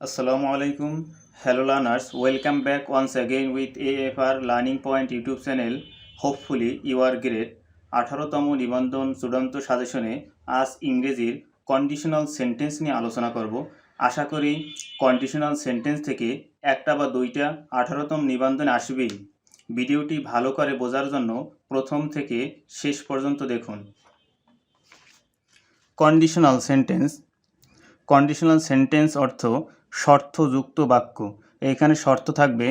Assalamu alaikum. Hello learners, welcome back once again with AFR Learning Point YouTube channel. Hopefully you are great. 18তম নিবন্ধন চূড়ান্ত সাজেশনে আজ ইংরেজির conditional sentence নিয়ে আলোচনা করব। আশা করি কন্ডিশনাল সেন্টেন্স থেকে একটা বা দুইটা 18তম নিবন্ধনে আসবেই। ভিডিওটি ভালো করে বোঝার জন্য প্রথম থেকে শেষ পর্যন্ত দেখুন। কন্ডিশনাল সেন্টেন্স অর্থ শর্তযুক্ত বাক্য। এখানে শর্ত থাকবে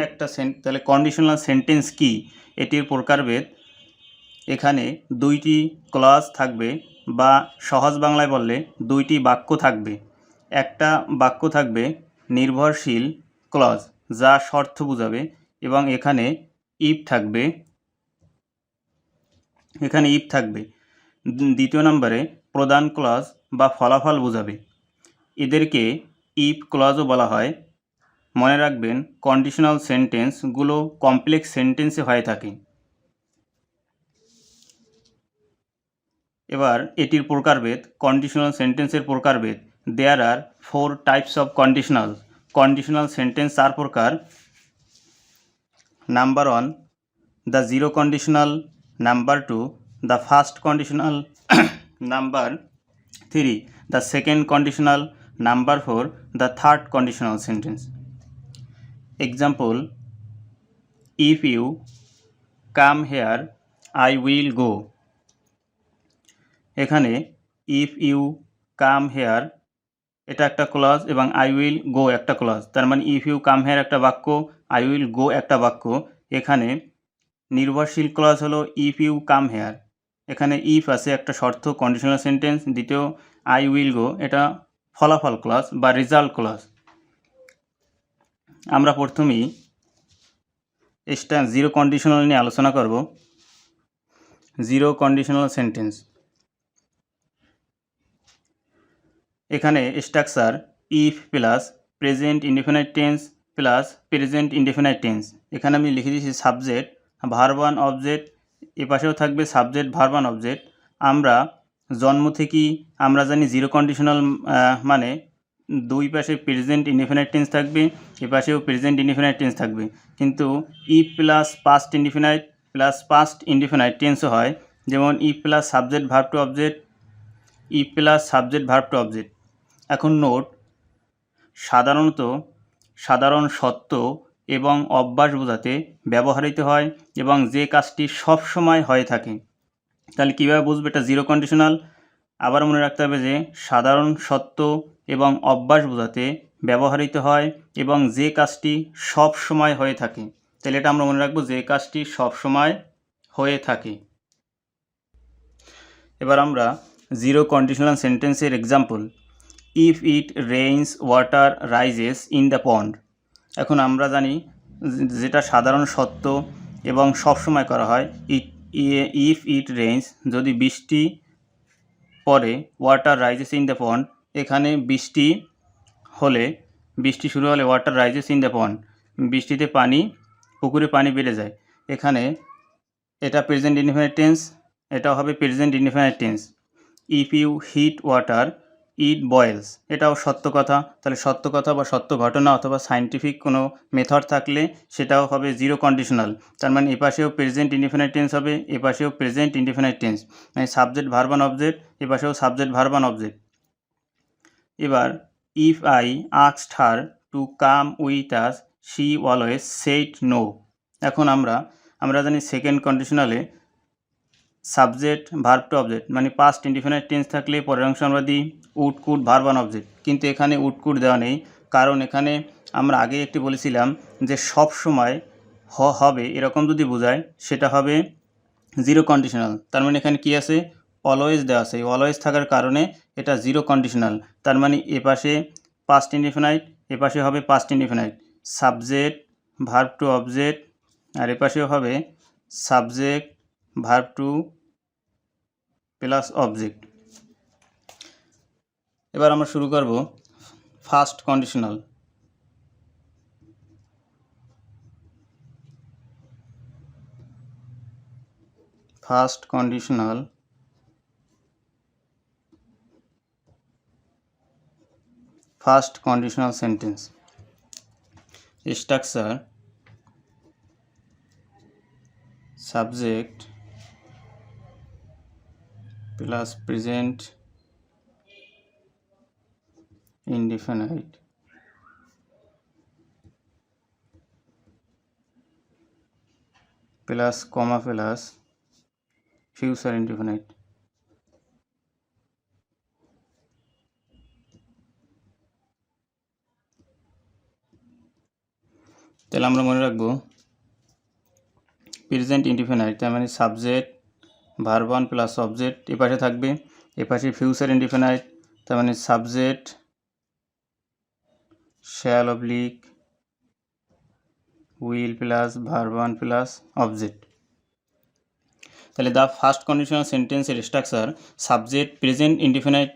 একটা তাহলে কন্ডিশনাল সেন্টেন্স কি, এটির প্রকারভেদ। এখানে দুইটি ক্লজ থাকবে বা সহজ বাংলায় বললে দুইটি বাক্য থাকবে। একটা বাক্য থাকবে নির্ভরশীল ক্লজ যা শর্ত বোঝাবে, এবং এখানে ইফ থাকবে। দ্বিতীয় নম্বরে প্রধান ক্লজ বা ফলাফল বোঝাবে। এদেরকে ইফ ক্লজও বলা হয়। মনে রাখবেন কন্ডিশনাল সেন্টেন্সগুলো কমপ্লেক্স সেন্টেন্সে হয়ে থাকে। এবার এটির প্রকারভেদ, কন্ডিশনাল সেন্টেন্সের প্রকারভেদ। There are 4 types of conditional sentence 4 প্রকার। Number 1 the zero conditional, number 2 the first conditional, number 3 the second conditional, number 4 the third conditional sentence. Example, if you come here I will go. এখানে if you come hair এটা একটা clause এবং I will গো একটা clause. তার মানে if you come hair একটা বাক্য, I will গো একটা বাক্য। এখানে নির্ভরশীল ক্লজ হলো ইফ ইউ কাম হেয়ার। এখানে ইফ আছে একটা শর্ত কন্ডিশনাল সেন্টেন্স, দ্বিতীয় আই উইল গো এটা ফলাফল ক্লজ বা রেজাল্ট ক্লজ। আমরা প্রথমেই জিরো কন্ডিশনাল নিয়ে আলোচনা করব। জিরো কন্ডিশনাল সেন্টেন্স, এখানে structure if plus present indefinite tense plus present indefinite tense. এখানে আমি লিখে দিয়েছি সাবজেক্ট ভার্ব ওয়ান অবজেক্ট, এপাশেও থাকবে সাবজেক্ট ভার্ব ওয়ান অবজেক্ট। আমরা জন্ম থেকেই আমরা জানি জিরো কন্ডিশনাল মানে দুই পাশে প্রেজেন্ট ইনডিফিনাইট টেন্স থাকবে, এপাশেও প্রেজেন্ট ইনডিফিনাইট টেন্স থাকবে। কিন্তু if plus past indefinite plus past indefinite টেন্সও হয়, যেমন if plus subject verb two object, if plus subject verb two object. এখন নোট, সাধারণ সত্য এবং অভ্যাস বোঝাতে ব্যবহৃত হয় এবং যে কাজটি সব সময় হয়ে থাকে। তাহলে কীভাবে বুঝবে এটা জিরো কন্ডিশনাল? আবার মনে রাখতে হবে যে সাধারণ সত্য এবং অভ্যাস বোঝাতে ব্যবহৃত হয় এবং যে কাজটি সব সময় হয়ে থাকে। তাহলে এটা আমরা মনে রাখবো, যে কাজটি সব সময় হয়ে থাকে। এবার আমরা জিরো কন্ডিশনাল সেন্টেন্সের example, if it rains water rises in the pond. এখন আমরা জানি যেটা সাধারণ সত্য এবং সবসময় করা হয়, ইফ ইট রেইনস যদি বৃষ্টি পড়ে, water rises in the pond এখানে বৃষ্টি শুরু হলে water rises in the pond বৃষ্টিতে পুকুরে পানি বেড়ে যায়। এখানে এটা প্রেজেন্ট ইনডিফিনাইট টেন্স, এটাও হবে present indefinite tense. If you hit water it boils, এটাও সত্য কথা। তাহলে সত্য কথা বা সত্য ঘটনা অথবা সায়েন্টিফিক কোনো মেথড থাকলে সেটাও হবে জিরো কন্ডিশনাল। তার মানে এপাশেও প্রেজেন্ট ইনডিফিনাইট টেন্স হবে, এপাশেও প্রেজেন্ট ইনডিফিনাইট টেন্স, মানে সাবজেক্ট ভার্ব ওয়ান অবজেক্ট, এপাশেও সাবজেক্ট ভার্ব ওয়ান অবজেক্ট। এবার if I asked her to come with us she always said no. এখন আমরা জানি সেকেন্ড কন্ডিশনালে সাবজেক্ট ভার্ব টু অবজেক্ট মানে পাস্ট ইনডিফিনাইট টেন্স থাকলে পরের অংশ আমরা দিই would could verb one object, কিন্তু এখানে উড কুড দেওয়া নেই। কারণ এখানে আমরা আগে একটি বলেছিলাম যে সব সময় হবে এরকম যদি বোঝায় সেটা হবে জিরো কন্ডিশনাল। তার মানে এখানে কি আছে, অলওয়েজ দেওয়া আছে। অলওয়েজ থাকার কারণে এটা জিরো কন্ডিশনাল। তার মানে এপাশে পাস্ট ইনডিফিনাইট, এপাশে হবে past indefinite, subject verb two object, আর এপাশেও হবে subject verb two plus object. এবার আমরা শুরু করব first conditional. First conditional First conditional sentence. Structure: subject plus present indefinite plus comma plus future indefinite. তাহলে আমরা মনে রাখবো প্রেজেন্ট ইনডিফিনাইট তার মানে subject verb one plus object এপাশে থাকবে, এপাশে ফিউচার ইনডিফিনাইট তার মানে subject shall oblique will plus verb one plus object. তাহলে দ্য ফার্স্ট কন্ডিশনাল সেন্টেন্সের structure subject present indefinite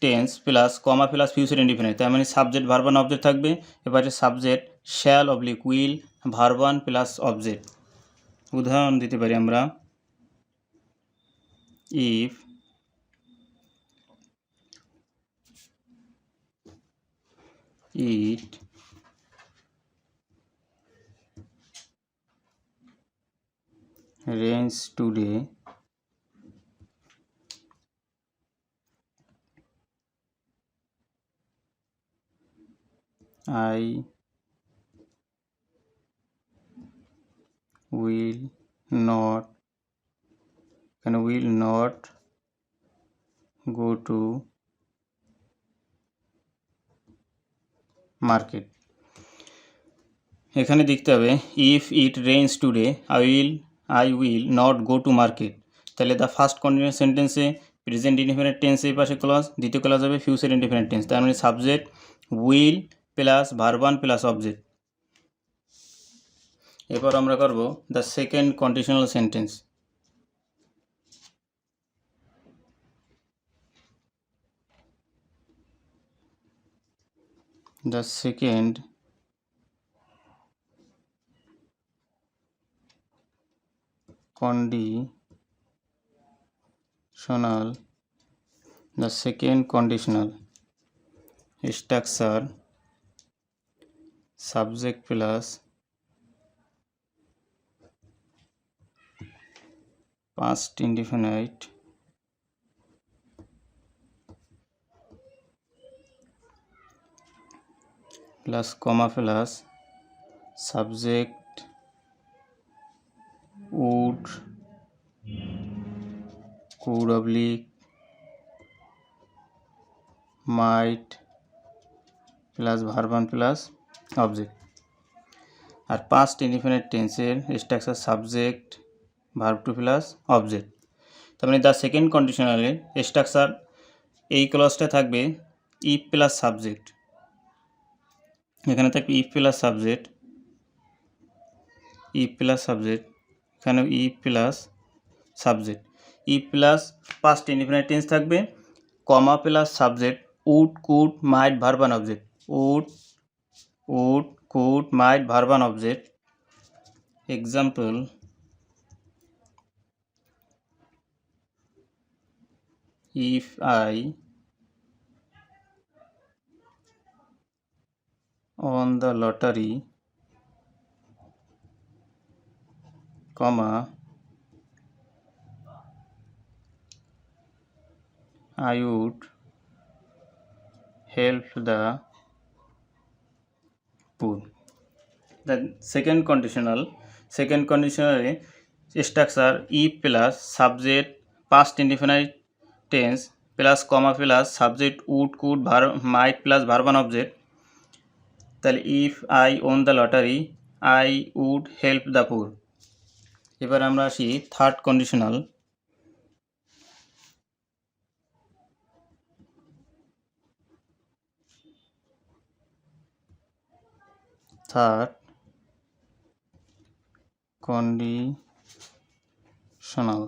tense plus comma plus future indefinite তার মানে সাবজেক্ট ভার্ব ওয়ান অবজেক্ট থাকবে, এবারে subject shall oblique will verb one plus object. উদাহরণ দিতে পারি আমরা, if it rains today, I will not go to market। এখানে দেখতে হবে if it rains today I will not go to market. তাহলে দ্য ফার্স্ট কন্টিনিউয়াস সেন্টেন্সে present indefinite tense এই পাশে ক্লজ, দ্বিতীয় ক্লজ হবে ফিউচার ইনডিফিনিট টেন্স তার মানে subject will plus verb one plus object. এরপর আমরা করব the second conditional sentence. The second conditional structure subject plus past indefinite plus comma plus subject would could oblique might plus verb one plus object. আর past indefinite টেন্সের structure subject verb two plus object. তার মানে the second কন্ডিশনালের structure এই ক্লজটা থাকবে if plus subject, এখানে থাকবে if plus subject এখানে if plus subject, if plus past indefinite tense থাকবে, comma plus subject would could might verb one object, would could might verb one object. Example, if I won the lottery, comma I would help the poor। The second conditional structure if plus subject past indefinite tense plus comma plus subject would could might plus verb and object। তাহলে if I won the lottery I would help the poor। এবার আমরা আসি third conditional. Third conditional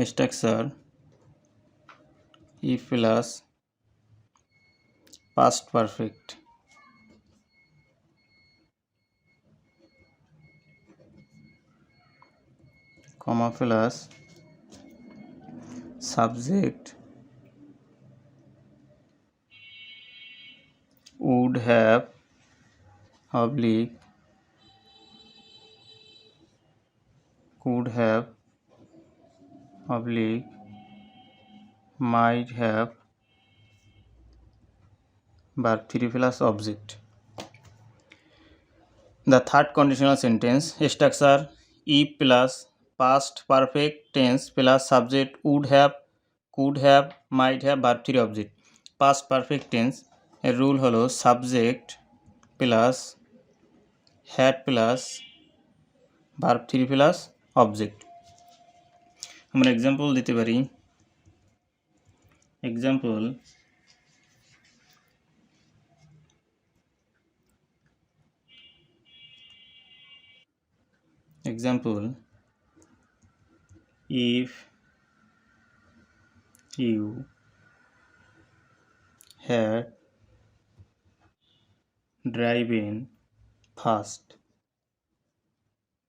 structure if plus past perfect comma plus subject would have oblique could have oblique might have verb 3 plus object. The third conditional sentence structure if plus past perfect tense plus subject would have, could have, might have verb 3 object. Past perfect tense এর rule হলো subject plus had plus verb 3 plus object. আমরা example দিতে পারি। Example if you had driven fast,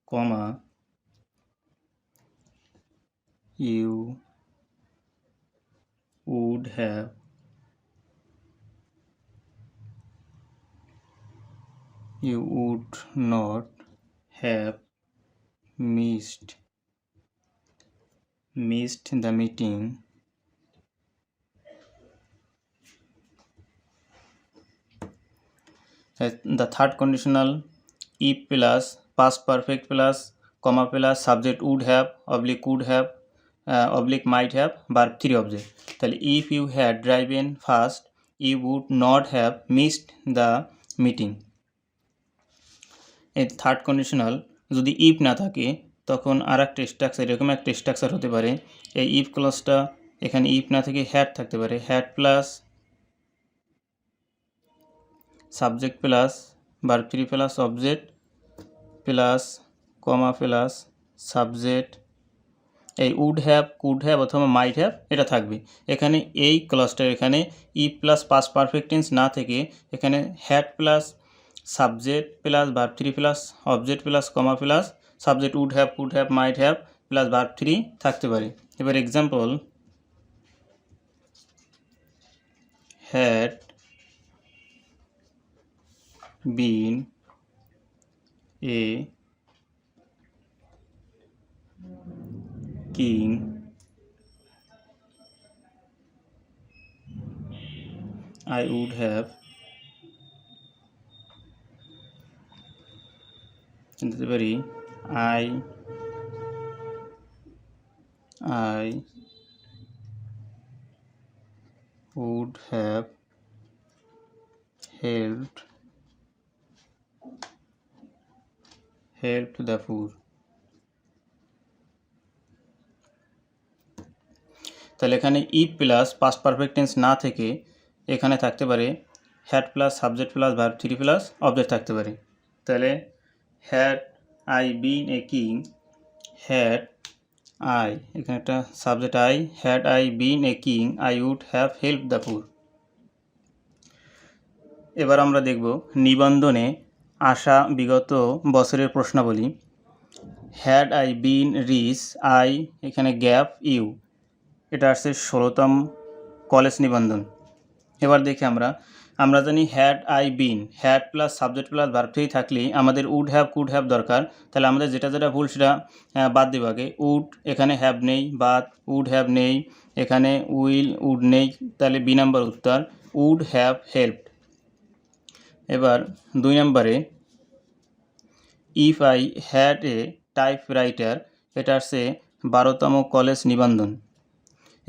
comma, you would not have missed the meeting the third conditional if plus past perfect plus comma plus subject would have oblique could have oblique might have verb 3 object. তাহলে if you had driven fast you would not have missed the meeting. এই third conditional যদি if না থাকে তখন আর একটা structure এরকম একটা structure হতে পারে। এই ইফ ক্লজটা এখানে ইফ না থেকে হ্যাড থাকতে পারে, had plus subject plus verb 3 plus object plus comma plus subject এই উড হ্যাভ কুড হ্যাভ অথবা মাইট হ্যাভ এটা থাকবে। এখানে এই ক্লজটার এখানে if plus past perfect tense না থেকে এখানে had plus subject plus verb 3 plus object plus comma plus subject would have could have might have plus verb 3 থাকতে পারে। এবার example had been a king I would have I would have helped the poor. তাহলে এখানে if plus past perfect tense না থেকে এখানে থাকতে পারে had plus subject plus verb 3 plus object থাকতে পারে। তাহলে had I been a king, had I এখানে একটা subject I, had I been a king I would have help the poor. এবার আমরা দেখব নিবন্ধনে আসা বিগত বছরের প্রশ্নাবলী। Had I been rich I এখানে গ্যাপ ইউ এটা আসছে 16তম কলেজ নিবন্ধন। এবার দেখি আমরা জানি had I been had plus subject plus verb 3 থাকলেই আমাদের উড হ্যাভ কুড হ্যাভ দরকার। তাহলে আমাদের যেটা ভুল সেটা বাদ দেব আগে। উড এখানে হ্যাভ নেই, বাদ উড হ্যাভ নেই, এখানে উড নেই, তাহলে বি নাম্বার উত্তর উড হ্যাভ হেল্পড। এবার 2 নম্বরে if I had a type writer এটা আসছে 12তম কলেজ নিবন্ধন।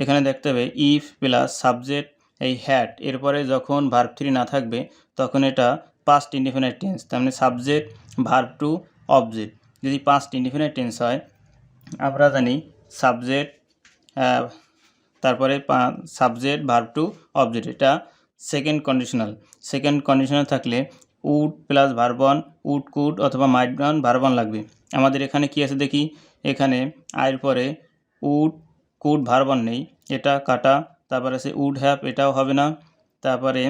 এখানে দেখতে হবে ইফ প্লাস সাবজেক্ট এই হ্যাড এরপরে যখন ভার্ব 3 না থাকবে তখন এটা পাস্ট ইনডিফিনিট টেন্স, তার মানে সাবজেক্ট ভার্ব টু অবজেক্ট। যদি পাস্ট ইনডিফিনিট টেন্স হয় আমরা জানি সাবজেক্ট তারপরে সাবজেক্ট ভার্ব টু অবজেক্ট, এটা সেকেন্ড কন্ডিশনাল থাকলে would plus verb one, would could অথবা মাইট অন ভার্ব অন লাগবে। আমাদের এখানে কি আছে দেখি, এখানে আয়ের পরে উড কুড ভার্ব অন নেই, এটা কাটা। তারপরে আছে উড হ্যাভ এটাও হবে না, তারপরে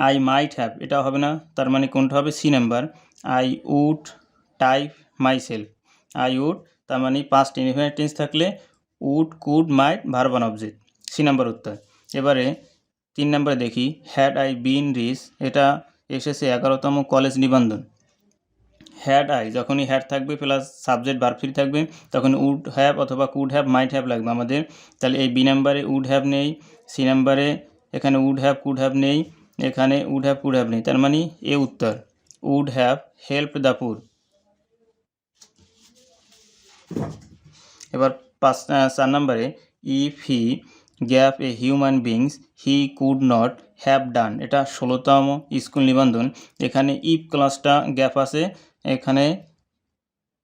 আই মাইট হ্যাভ এটাও হবে না, তার মানে কোনটা হবে C number I would type myself. I would তার মানে পাস্ট ইনডিফিনিট টেন্স থাকলে would could might verb one object, C number উত্তর। এবারে 3 নম্বরে দেখি হ্যাড আই বিন রিচ, এটা এসেছে 11তম কলেজ নিবন্ধন। হ্যাড আই যখনই হ্যাড থাকবে প্লাস সাবজেক্ট ভার্ব থ্রি থাকবে তখন উড হ্যাভ অথবা কুড হ্যাভ মাইট হ্যাভ লাগবে আমাদের। তাহলে এই বি নাম্বারে উড হ্যাভ নেই, সি নাম্বারে এখানে উড হ্যাভ কুড হ্যাভ নেই, এখানে উড হ্যাভ কুড হ্যাভ নেই, তার মানে এ উত্তর would have helped the poor. এবার 4 নম্বরে if he gap a human beings he could not have done, এটা 16তম স্কুল নিবন্ধন। এখানে ইফ ক্লাসটা গ্যাপ আছে, এখানে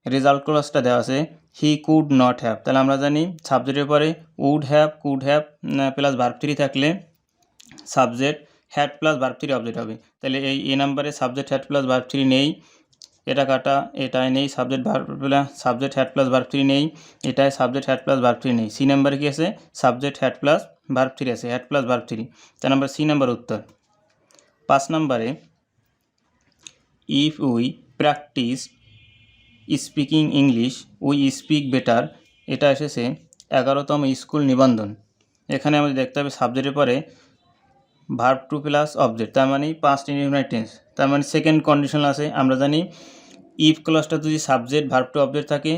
রেজাল্ট ক্লাসটা দেওয়া আছে হি কুড নট হ্যাভ। তাহলে আমরা জানি সাবজেক্টের পরে would have could have plus verb three থাকলে subject had plus verb three object হবে। তাহলে এই এ নাম্বারে subject had plus verb three নেই, এটা কাটা, এটাই নেই subject subject had plus verb three নেই, এটাই subject had plus verb three নেই। সি নাম্বারে কি আছে subject had plus verb three আছে, হ্যাড প্লাস ভার্ব থ্রি, 4 নম্বর সি নাম্বার উত্তর। 5 নম্বরে if we practice speaking English we speak better, এটা এসেছে 11তম স্কুল নিবন্ধন। এখানে আমাদের দেখতে হবে সাবজেক্টের পরে ভার্ব টু প্লাস অবজেক্ট, তার মানে পাস্ট ইনডিফিনিট টেন্স, তার মানে সেকেন্ড কন্ডিশন আছে। আমরা জানি ইফ ক্লজটা যদি সাবজেক্ট ভার্ব টু অবজেক্ট থাকে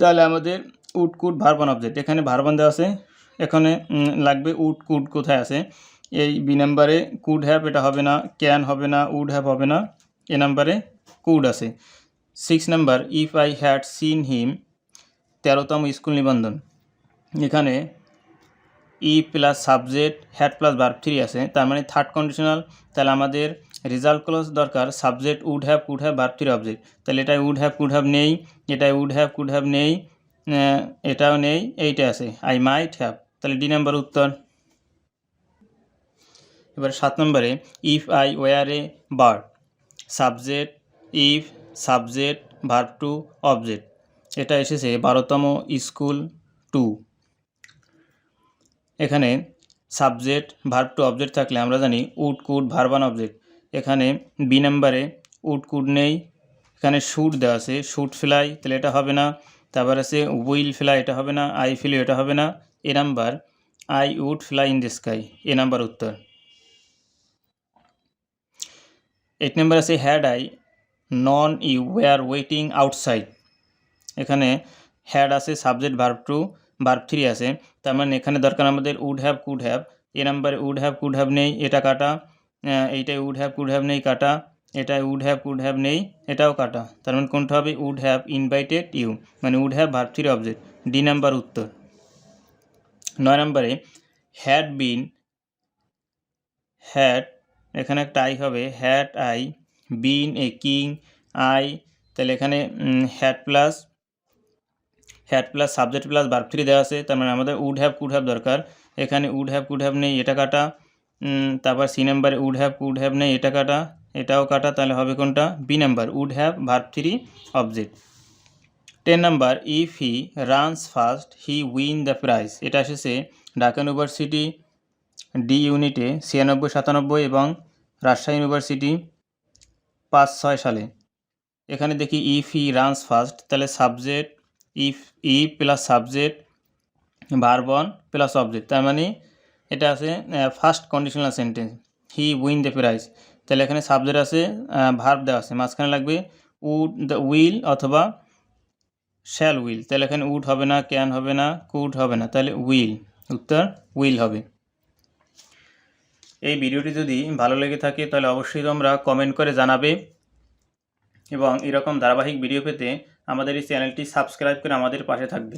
তাহলে আমাদের would could verb one object, এখানে ভার্ব অন দেওয়া আছে, এখানে লাগবে উড কুড কোথায় আছে, এই বি নাম্বারে কুড হ্যাভ এটা হবে না, ক্যান হবে না, উড হ্যাভ হবে না, এ নাম্বারে কুড আছে। 6 number if I had seen him, 13তম স্কুল নিবন্ধন। এখানে if plus subject had plus verb three আছে, তার মানে থার্ড কন্ডিশনাল। তাহলে আমাদের রেজাল্ট ক্লজ দরকার subject would have could have verb three object, তাহলে এটাই উড হ্যাভ কুড হ্যাভ নেই, এটাই উড হ্যাভ কুড হ্যাভ নেই, এটাও নেই, এইটা আছে আই মাইট হ্যাভ, তাহলে ডি নাম্বার উত্তর। এবার 7 নম্বরে if I were a bird, subject if subject verb two object, এটা এসেছে 12তম স্কুল 2। এখানে সাবজেক্ট ভার্ব টু অবজেক্ট থাকলে আমরা জানি would could verb one object, এখানে বি নাম্বারে উড কুড নেই, এখানে শুড দেওয়া আছে শুড ফ্লাই, তাহলে এটা হবে না। তারপর আছে উইল ফ্লাই, এটা হবে না, আই ফিল, এটা হবে না। A number I would fly in the sky, A number উত্তর। 8 নাম্বার আছে had I known you were waiting outside, এখানে হ্যাড আছে subject verb two verb three আছে, তার মানে এখানে দরকার আমাদের would have could have, A নাম্বারে উড হ্যাভ কুড হ্যাভ নেই, এটা কাটা, এইটাই উড হ্যাভ কুড হ্যাভ নেই কাটা, এটাই উড হ্যাভ কুড হ্যাভ নেই, এটাও কাটা, তার মানে কোনটা হবে উড হ্যাভ ইনভাইটেড ইউ, মানে would have verb three object, D number উত্তর। 9 নম্বরে হ্যাড বিন হ্যাড, এখানে একটা আই হবে, had I been a king I, তাহলে এখানে had plus subject plus verb three দেওয়া আছে, তার মানে আমাদের উড হ্যাভ কুড হ্যাভ দরকার, এখানে উড হ্যাভ কুড হ্যাভ নেই, এটা কাটা, তারপর সি নাম্বারে উড হ্যাভ কুড হ্যাভ নেই, এটা কাটা, এটাও কাটা, তাহলে হবে কোনটা B number would have verb three object. 10 number if he runs fast he win the prize, এটা এসেছে ঢাকা ইউনিভার্সিটি ডি ইউনিটে 96-97 এবং রাজশাহী ইউনিভার্সিটি 5-6 সালে। এখানে দেখি ইফ হি রানস ফাস্ট, তাহলে subject E plus subject verb on plus object, তার মানে এটা আছে first conditional sentence he win the prize, তাহলে এখানে সাবজেক্ট আছে ভার্ব দেওয়া আছে, মাঝখানে লাগবে উড দ্য উইল অথবা শ্যাল উইল, তাহলে এখানে উড হবে না, ক্যান হবে না, কুড হবে না, তাহলে উইল, উত্তর উইল হবে। এই ভিডিওটি যদি ভালো লেগে থাকে তাহলে অবশ্যই তোমরা কমেন্ট করে জানাবে এবং এরকম ধারাবাহিক ভিডিও পেতে আমাদের এই চ্যানেলটি সাবস্ক্রাইব করে আমাদের পাশে থাকবে।